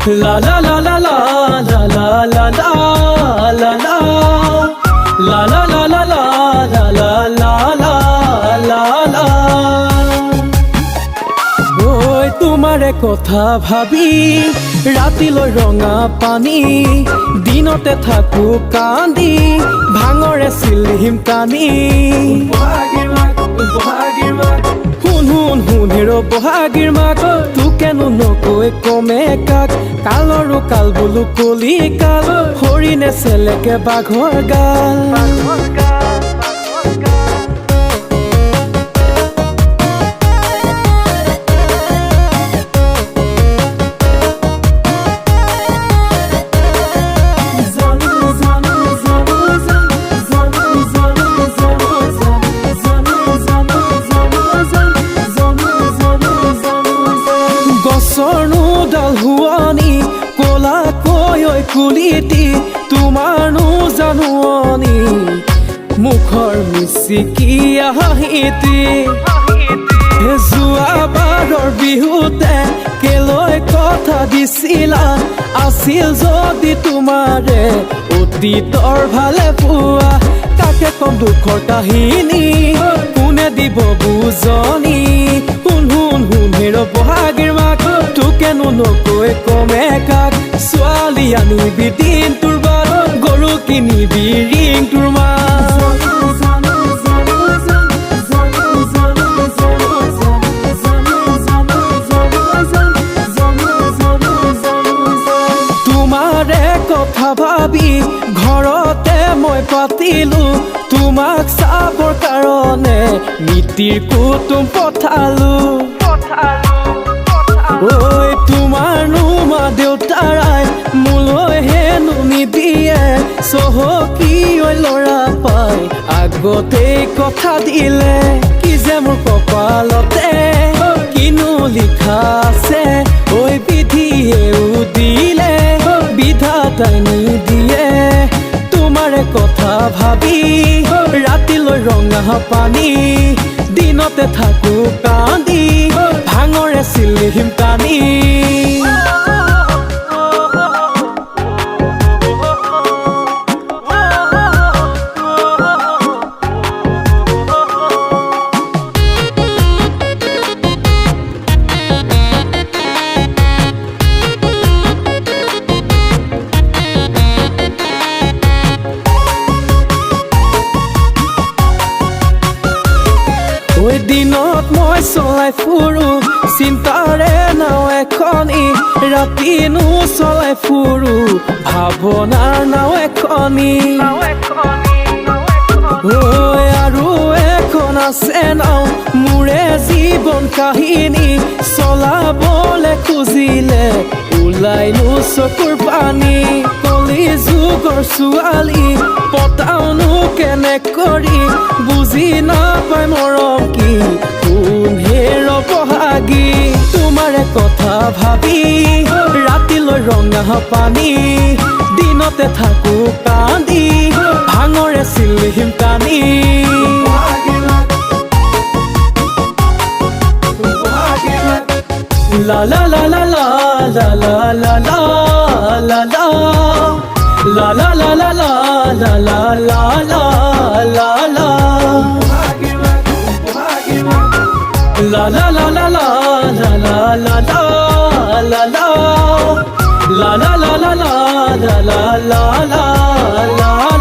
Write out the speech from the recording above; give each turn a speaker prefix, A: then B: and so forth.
A: La la la la la la la la la la la la la la la la la la la la ঐ তোমাৰে কথা ভাবি ৰাতিলৈ ৰঙা পানী দিনতে থাকো কান্দি ভাঙৰে চিলিম কানি শুন হেৰ বহাগীৰ মাক তোকেনো নকৈ কমে কাক কালৰো কাল বোলো কলি কাল হৰিণে চেলেকে বাঘৰ গাল ডাল হুৱনি কলা কৈ কুলিটি তোমাৰনো জানুৱনি মুখৰ মিচিকি হাঁহিটি যোৱাবাৰৰ বিহুতে কেলৈ কথা দিছিলা আছিল যদি তোমাৰে অতীতৰ ভালে পোৱা কাকে কম দুখৰ কাহিনী কোনে দিব বুজনি শুন হেৰ বহাগীৰ মাক তোকেনো নকৈ কমে কাক ছোৱালী আনিবি দিন তোৰ বাট গৰু কিনিবি ৰিং তোৰ মা তোমাৰে কথা ভাবি ঘৰতে মই পাতিলো তোমাক চাবৰ কাৰণে মিতিৰ কুটুম পঠালো ঐ তোমাৰনো মা দেউতাৰাই মোলৈ হেনো নিদিয়ে চহকী ঐ ল'ৰা পাই আগতেই কথা দিলে কি যে মোৰ কপালতে কিনো লিখা আছে ঐ বিধিয়েও দিলে বিধাতাই নিদিয়ে তোমাৰে কথা ভাবি ৰাতিলৈ ৰঙা পানী দিনতে থাকো কান্দি ভাঙৰে চিলিম কানি দিনত মই চলাই ফুৰো চিন্তাৰে নাও এখনি ৰাতিনো চলাই ফুৰো ভাৱনাৰ নাও এখনি আৰু এখন আছে নাও মোৰে জীৱন কাহিনী চলাবলে খুজিলে ওলাইনো চকুৰ পানী কলি যুগৰ ছোৱালী পতাওনো কেনে কৰি বুজি নাপায় মৰম কি কোন হেৰ বহাগী তোমাৰে কথা ভাবি ৰাতিলৈ ৰঙা পানী দিনতে থাকো কান্দি ভাঙৰে চিলিম কানি La la la la la la la la la la la La la la la la la la la la la la La la la la la la la la la la la La la la la la la la la la la